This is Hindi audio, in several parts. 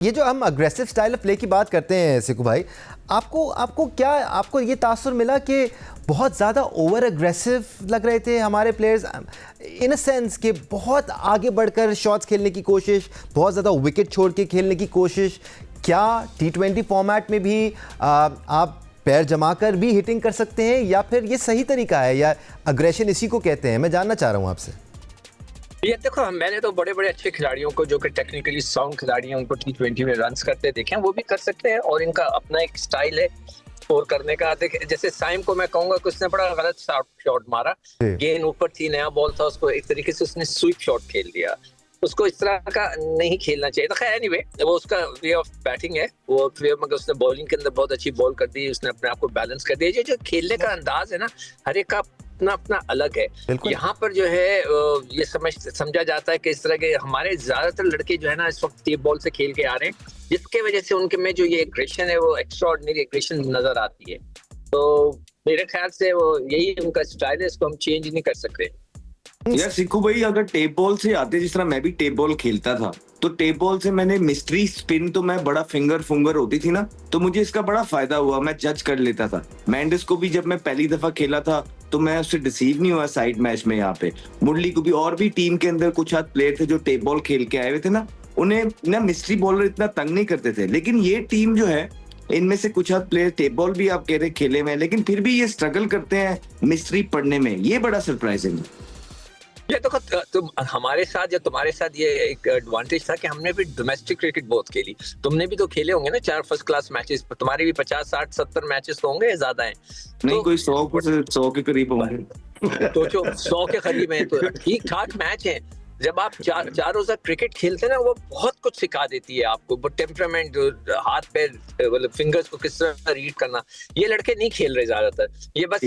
ये जो हम अग्रेसिव स्टाइल ऑफ प्ले की बात करते हैं सिकू भाई, आपको ये तासुर मिला कि बहुत ज़्यादा ओवर अग्रेसिव लग रहे थे हमारे प्लेयर्स, इन अ सेंस कि बहुत आगे बढ़कर शॉट्स खेलने की कोशिश, बहुत ज़्यादा विकेट छोड़ के खेलने की कोशिश? क्या T20 फॉर्मेट में भी आप पैर जमा कर भी हिटिंग कर सकते हैं, या फिर ये सही तरीका है, या अग्रेशन इसी को कहते हैं? मैं जानना चाह रहा हूँ आपसे। ये देखो, मैंने तो बड़े बड़े अच्छे खिलाड़ियों को जो कि टेक्निकली साउंड खिलाड़ी हैं उनको T20 में रन्स करते देखे हैं, वो भी कर सकते हैं और इनका अपना एक स्टाइल है स्कोर करने का। देख, जैसे साइम को मैं कहूंगा कि उसने बड़ा गलत शॉट मारा, गेंद ऊपर थी, नया बॉल था, उसको एक तरीके से उसने स्वीप शॉट खेल दिया। उसको इस तरह का नहीं खेलना चाहिए था। खैर एनीवे, वो उसका वे ऑफ बैटिंग है, वो मगर उसने बॉलिंग के अंदर बहुत अच्छी बॉल कर दी, उसने अपने आप को बैलेंस कर दिया। जो खेलने का अंदाज है ना, हर एक का अपना अपना अलग है। यहाँ पर जो है ये समझा जाता है कि इस तरह के हमारे ज्यादातर लड़के जो है ना इस वक्त टेप बॉल से खेल के आ रहे हैं, जिसके वजह से उनके में जो ये एग्रेशन है वो एक्स्ट्राऑर्डिनरी एग्रेशन नजर आती है। तो मेरे ख्याल से वो यही उनका स्टाइल है, इसको हम चेंज नहीं कर सकते। यार सिक्कू भाई, अगर टेप बॉल से आते, जिस तरह मैं भी टेप बॉल खेलता था, तो टेप बॉल से मैंने मिस्ट्री स्पिन, तो मैं बड़ा फिंगर होती थी ना, तो मुझे इसका बड़ा फायदा हुआ, मैं जज कर लेता था। मैंडिस को भी जब मैं पहली दफा खेला था तो मैं उससे डिसीव नहीं हुआ साइड मैच में। यहाँ पे मुरली को भी, और भी टीम के अंदर कुछ हाथ प्लेयर थे जो टेप बॉल खेल के आए हुए थे ना, उन्हें ना मिस्ट्री बॉलर इतना तंग नहीं करते थे। लेकिन ये टीम जो है, इनमें से कुछ हाथ प्लेयर टेप बॉल भी आप कह रहे खेले में, लेकिन फिर भी ये स्ट्रगल करते हैं मिस्ट्री पढ़ने में। ये बड़ा सरप्राइजिंग है। ये देखो, तुम हमारे साथ या तुम्हारे साथ ये एक एडवांटेज था कि हमने भी डोमेस्टिक क्रिकेट बहुत खेली। तुमने भी तो खेले होंगे ना 4 फर्स्ट क्लास मैचेस, तुम्हारे भी 50 60 70 मैचेस तो होंगे, ज्यादा हैं नहीं तो, कोई 100 के करीब होंगे। तो जो 100 के करीब है तो ठीक ठाक मैच है। जब आप चार रोजा क्रिकेट खेलते हैं ना, वो बहुत कुछ सिखा देती है आपको, वो टेम्परामेंट, हाथ पैर, मतलब फिंगर्स को किस तरह रीड करना। ये लड़के नहीं खेल रहे ज्यादातर, ये बस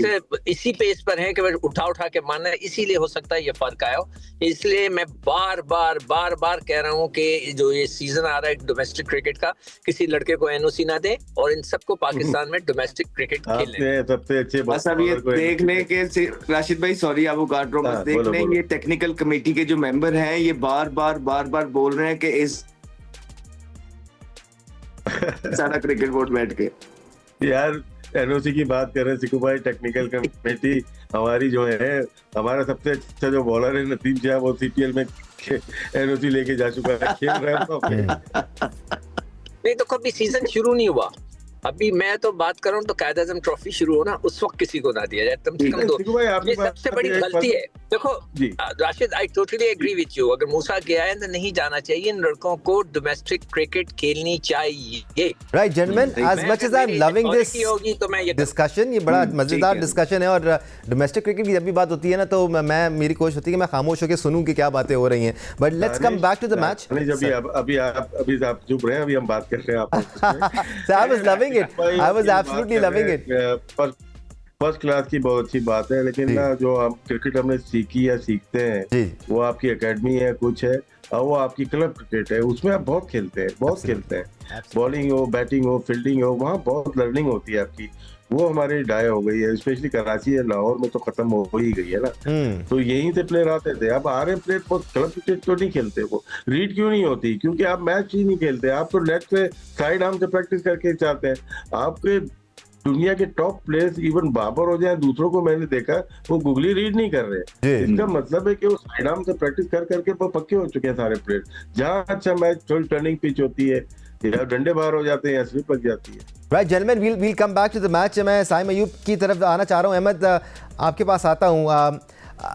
इसी पेस पर है कि उठा के मारना है, इसीलिए हो सकता है ये फर्क आया हो। इसलिए मैं बार बार कह रहा हूँ कि जो ये सीजन आ रहा है डोमेस्टिक क्रिकेट का, किसी लड़के को एनओसी ना दे और इन सबको पाकिस्तान में डोमेस्टिक क्रिकेट खेलने। सबसे अच्छे बस अब ये देख लें कि राशिद भाई, सॉरी आपको काट रहा हूं, देख लें ये टेक्निकल कमेटी के जो मेंबर हैं, ये बार बार बोल रहे हैं कि इस सारा क्रिकेट बोर्ड बैठ के यार एनओसी की बात कर रहे हैं सिकू भाई। टेक्निकल कमेटी हमारी जो है, हमारा सबसे अच्छा जो बॉलर है नसीम शाह, वो सीपीएल में एनओसी लेके जा चुका है, खेल रहे हैं तो नहीं तो कभी सीजन शुरू नहीं हुआ। अभी मैं तो बात कर रहा हूँ तो कायद आजम ट्रॉफी शुरू हो ना, उस वक्त किसी को ना दिया जाए, कम से कम। तो ये सबसे बड़ी गलती है। देखो Rashid, I totally agree with you, अगर मूसा गया है तो नहीं जाना चाहिए, इन लड़कों को डोमेस्टिक क्रिकेट खेलनी चाहिए। Right gentleman, as much as I am loving this discussion, ये बड़ा मजेदार डिस्कशन है, और डोमेस्टिक क्रिकेट की जब भी बात होती है ना, तो मैं, मेरी कोशिश होती है कि मैं खामोश होकर सुनूं कि क्या बातें हो रही हैं। But let's come back to the match. अभी आप चुप रहे हैं, अभी हम बात कर रहे हैं आप। I was loving it. I was absolutely loving it. First class की बहुत अच्छी बात है, लेकिन ना जो हम क्रिकेट हमने सीखी या सीखते हैं, वो आपकी एकेडमी है, कुछ है, और वो आपकी क्लब क्रिकेट है, उसमें आप बहुत खेलते हैं। बॉलिंग हो, बैटिंग हो, फील्डिंग हो, वहाँ बहुत लर्निंग होती है आपकी। वो हमारी डाय हो गई है, स्पेशली कराची या लाहौर में तो खत्म हो ही गई है ना। तो यहीं से प्लेयर आते थे। अब आ रहे प्लेयर क्लब क्रिकेट तो नहीं खेलते, वो रीड क्यों नहीं होती? क्योंकि आप मैच ही नहीं खेलते, आप तो नेट से साइड आर्म से प्रैक्टिस करके चाहते हैं। आपके दुनिया के टॉप प्लेयर्स, इवन बाबर हो जाए, दूसरों को मैंने देखा वो गूगली रीड नहीं कर रहे। इसका मतलब है कि वो साइड आर्म से प्रैक्टिस करके वो पक्के हो चुके हैं सारे प्लेयर। जहाँ अच्छा मैच, थोड़ी टर्निंग पिच होती है, या डंडे बाहर हो जाते हैं या स्लिप लग जाती है। Right gentleman, we'll come back to the match। मैं साइम अयूब की तरफ आना चाह रहा हूँ। अहमद, आपके पास आता हूँ।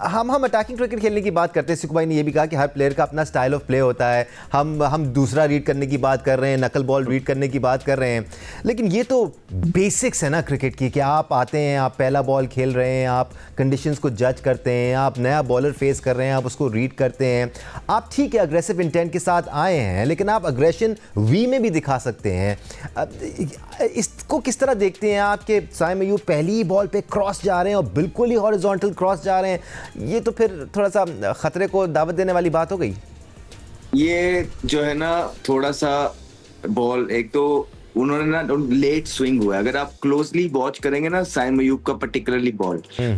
हम अटैकिंग क्रिकेट खेलने की बात करते हैं। सिकू भाई ने ये भी कहा कि हर प्लेयर का अपना स्टाइल ऑफ प्ले होता है। हम दूसरा रीड करने की बात कर रहे हैं, नकल बॉल रीड करने की बात कर रहे हैं, लेकिन ये तो बेसिक्स है ना क्रिकेट की, कि आप आते हैं, आप पहला बॉल खेल रहे हैं, आप कंडीशंस को जज करते हैं, आप नया बॉलर फेस कर रहे हैं, आप उसको रीड करते हैं। आप ठीक है अग्रेसिव इंटेंट के साथ आए हैं, लेकिन आप अग्रेशन वी में भी दिखा सकते हैं। इसको किस तरह देखते हैं आप कि साइम अयूब पहली ही बॉल पे क्रॉस जा रहे हैं और बिल्कुल ही हॉरिजॉन्टल क्रॉस जा रहे हैं? ये तो फिर थोड़ा सा खतरे को दावत देने वाली बात हो गई। ये जो है ना, थोड़ा सा बॉल, एक तो उन्होंने ना लेट स्विंग हुआ है। अगर आप क्लोजली वॉच करेंगे ना साइम अयूब का पर्टिकुलरली बॉल,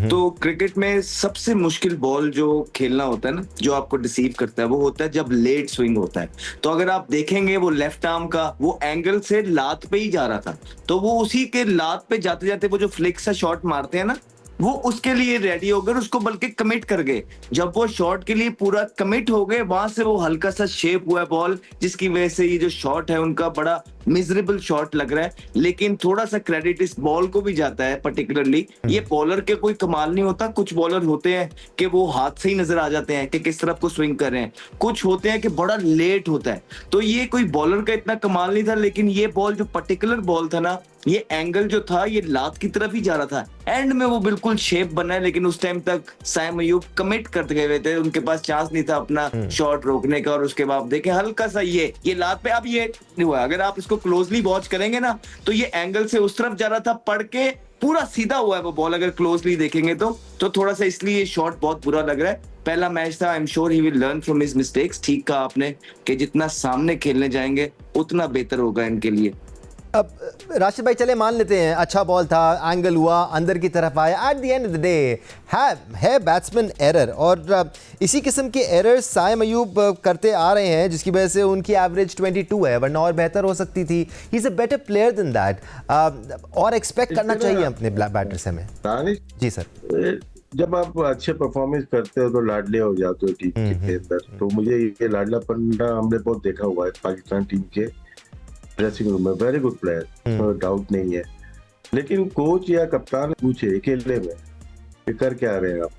तो क्रिकेट में सबसे मुश्किल बॉल जो खेलना होता है ना, जो आपको डिसीव करता है, वो होता है जब लेट स्विंग होता है। तो अगर आप देखेंगे वो लेफ्ट आर्म का वो एंगल से लात पे ही जा रहा था, तो वो उसी के लात पे जाते जाते वो जो फ्लिक सा शॉट मारते हैं ना, वो उसके लिए रेडी हो गए, उसको बल्कि कमिट कर गए। जब वो शॉट के लिए पूरा कमिट हो गए, वहां से वो हल्का सा शेप हुआ बॉल, जिसकी वजह से ये जो शॉट है उनका बड़ा मिजरेबल शॉट लग रहा है। लेकिन थोड़ा सा क्रेडिट इस बॉल को भी जाता है पर्टिकुलरली। ये बॉलर के कोई कमाल नहीं होता। कुछ बॉलर होते हैं कि वो हाथ से ही नजर आ जाते हैं कि किस तरफ को स्विंग कर रहे हैं, कुछ होते हैं कि बड़ा लेट होता है। तो ये कोई बॉलर का इतना कमाल नहीं था, लेकिन ये बॉल जो पर्टिकुलर बॉल था ना, ये एंगल जो था ये लात की तरफ ही जा रहा था। एंड में वो बिल्कुल शेप बना है, लेकिन उस टाइम तक साइम अयूब कमिट करते गए थे, उनके पास चांस नहीं था अपना शॉट रोकने का। और उसके बाद देखें हल्का सा ये लात पे, अब ये नहीं हुआ। अगर आप इसको क्लोजली वॉच करेंगे ना, तो ये एंगल से उस तरफ जा रहा था, पड़ के पूरा सीधा हुआ है वो बॉल, अगर क्लोजली देखेंगे तो थोड़ा सा इसलिए ये शॉट बहुत बुरा लग रहा है। पहला मैच था, I am sure he will learn from his mistakes. ठीक कहा आपने कि जितना सामने खेलने जाएंगे उतना बेहतर होगा इनके लिए। अब राशिद भाई चले मान लेते हैं अच्छा बॉल था, एंगल हुआ, अंदर की तरफ आया, at the end of the day है बैट्समैन एरर, और इसी किस्म के एरर्स साइम अयूब करते आ रहे हैं, जिसकी वजह से उनकी एवरेज 22 है, वरना और बेहतर हो सकती थी। He is a better player than that, और एक्सपेक्ट करना चाहिए अपने बैटर से हमें। जी सर, जब आप अच्छे परफॉर्मेंस करते हो तो लाडले हो जाते हो टीम के अंदर। तो मुझे ये लाडलापन हमने बहुत देखा हुआ है पाकिस्तान टीम के ड्रेसिंग रूम में। वेरी गुड प्लेयर, डाउट नहीं है, लेकिन कोच या कप्तान पूछे अकेले में कि कर क्या रहे हैं आप,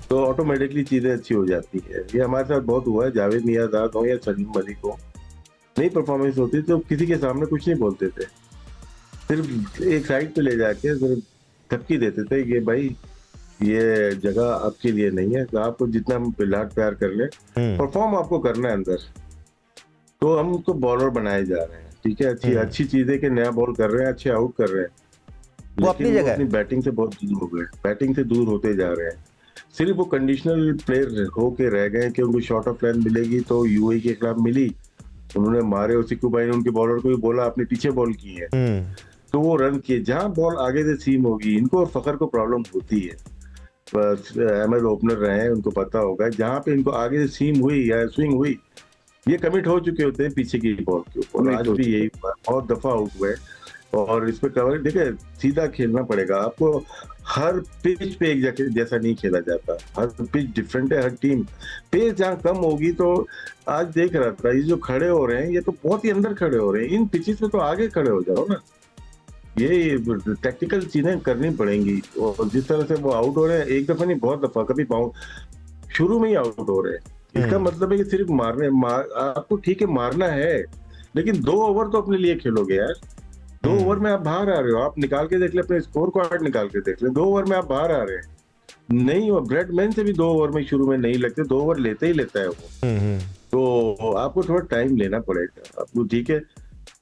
तो ऑटोमेटिकली चीजें अच्छी हो जाती है। ये हमारे साथ बहुत हुआ है। जावेद मियाँदाद हो या सलीम मलिक हो, नई परफॉर्मेंस होती तो किसी के सामने कुछ नहीं बोलते थे, सिर्फ एक साइड पे ले जाके सिर्फ धमकी देते थे कि भाई ये जगह आपके लिए नहीं है, आपको जितना लाड प्यार कर ले, परफॉर्म आपको करना है अंदर। तो हम उसको बॉलर बनाए जा रहे हैं, ठीक है, अच्छी चीजें कि नया बॉल कर रहे हैं, अच्छे आउट कर रहे हैं, वो अपनी जगह अपनी बैटिंग से बहुत दूर हो गए, बैटिंग से दूर होते जा रहे हैं। सिर्फ वो कंडीशनल प्लेयर होके रह गए कि उनको शॉर्ट ऑफ लेंथ मिलेगी, तो यूएई के खिलाफ मिली, उन्होंने मारे, और सिक्कू भाई ने उनके बॉलर को भी बोला आपने पीछे बॉल की है, तो वो रन किए। जहां बॉल आगे से सीम होगी, इनको फखर को प्रॉब्लम होती है, अहमद ओपनर रहे हैं, उनको पता होगा, जहां पे इनको आगे से सीम हुई या स्विंग हुई, ये कमिट हो चुके होते हैं पीछे की बॉल के ऊपर। आज भी यही बहुत दफा आउट हुए, और इस पे कवर देखिए, सीधा खेलना पड़ेगा आपको। हर पिच पे एक जैसा नहीं खेला जाता, हर पिच डिफरेंट है, हर टीम पेस जहाँ कम होगी। तो आज देख रहा था, ये जो खड़े हो रहे हैं ये तो बहुत ही अंदर खड़े हो रहे हैं, इन पिचेस पे तो आगे खड़े हो जाओ ना। ये टेक्निकल चीजें करनी पड़ेंगी। और जिस तरह से वो आउट हो रहे हैं, एक दफा नहीं बहुत दफा, कभी शुरू में ही आउट हो रहे हैं, इसका मतलब है कि सिर्फ आपको ठीक है मारना है, लेकिन 2 ओवर तो अपने लिए खेलोगे यार। 2 ओवर में आप बाहर आ रहे हो, आप निकाल के देख ले, अपने स्कोर कार्ड निकाल के देख ले, 2 ओवर में आप बाहर आ रहे हैं। नहीं, वो ब्रेडमैन से भी 2 ओवर में शुरू में नहीं लगते, 2 ओवर लेते ही लेता है वो। तो आपको थोड़ा टाइम लेना पड़ेगा आपको, ठीक है।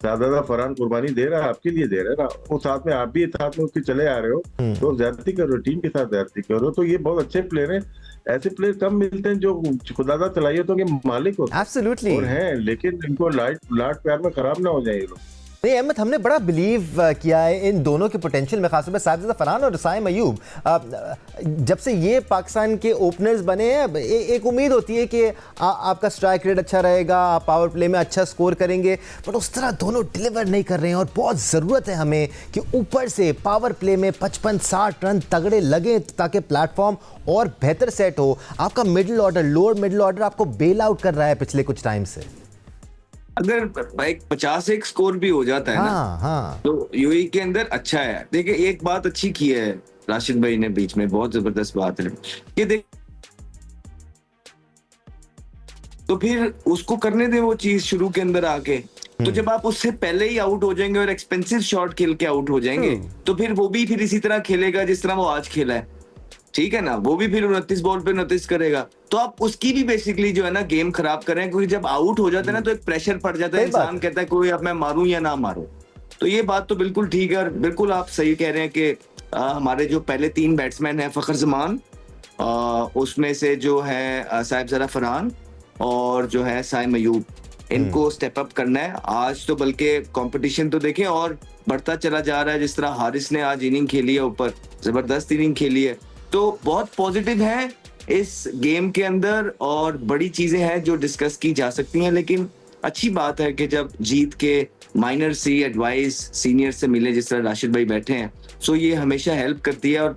दादा फरहान कुर्बानी दे रहा है, आपके लिए दे रहा है ना, वो साथ में आप भी साथ में उसके चले आ रहे हो, तो ज्यादती कर रहे हो, टीम के साथ ज्यादती कर रहे हो। तो ये बहुत अच्छे प्लेयर हैं, ऐसे प्लेयर कम मिलते हैं जो खुदादा सलाहियतों के मालिक होते हैं। एब्सोल्युटली, और हैं, लेकिन इनको लाड प्यार में खराब ना हो जाए ये लोग। नहीं अहमद, हमने बड़ा बिलीव किया है इन दोनों के पोटेंशियल में, खासतौर पर साजिद फरहान और साइम अयूब। जब से ये पाकिस्तान के ओपनर्स बने हैं, एक उम्मीद होती है कि आपका स्ट्राइक रेट अच्छा रहेगा, आप पावर प्ले में अच्छा स्कोर करेंगे, बट उस तरह दोनों डिलीवर नहीं कर रहे हैं। और बहुत ज़रूरत है हमें कि ऊपर से पावर प्ले में 55-60 रन तगड़े लगे, ताकि प्लेटफॉर्म और बेहतर सेट हो। आपका middle order, lower middle order आपको बेल आउट कर रहा है पिछले कुछ टाइम से। अगर भाई 51 स्कोर भी हो जाता है ना, तो यूएई के अंदर अच्छा है। देखिए एक बात अच्छी की है राशिद भाई ने बीच में, बहुत जबरदस्त बात है कि देख, तो फिर उसको करने दे वो चीज शुरू के अंदर आके। तो जब आप उससे पहले ही आउट हो जाएंगे और एक्सपेंसिव शॉट खेल के आउट हो जाएंगे, तो फिर वो भी फिर इसी तरह खेलेगा जिस तरह वो आज खेला है, ठीक है ना। वो भी फिर 29 बॉल पे 29 करेगा, तो आप उसकी भी बेसिकली जो है ना गेम खराब कर रहे हैं। क्योंकि जब आउट हो जाता है ना, तो एक प्रेशर पड़ जाता है, इंसान कहता है कोई अब मैं मारूं या ना मारूं। तो ये बात तो बिल्कुल ठीक है, और बिल्कुल आप सही कह रहे हैं कि हमारे जो पहले 3 बैट्समैन हैं, फखर जमान, उसमें से जो है साहिबजादा फरहान और जो है साइम अयूब, इनको स्टेप अप करना है। आज तो बल्कि कंपटीशन तो देखें और बढ़ता चला जा रहा है। जिस तरह हारिस ने आज इनिंग खेली है, ऊपर जबरदस्त इनिंग खेली है, तो बहुत पॉजिटिव है इस गेम के अंदर और बड़ी चीजें हैं जो डिस्कस की जा सकती हैं। लेकिन अच्छी बात है कि जब जीत के माइनर सी एडवाइस सीनियर से मिले, जिस तरह राशिद भाई बैठे हैं, सो ये हमेशा हेल्प करती है। और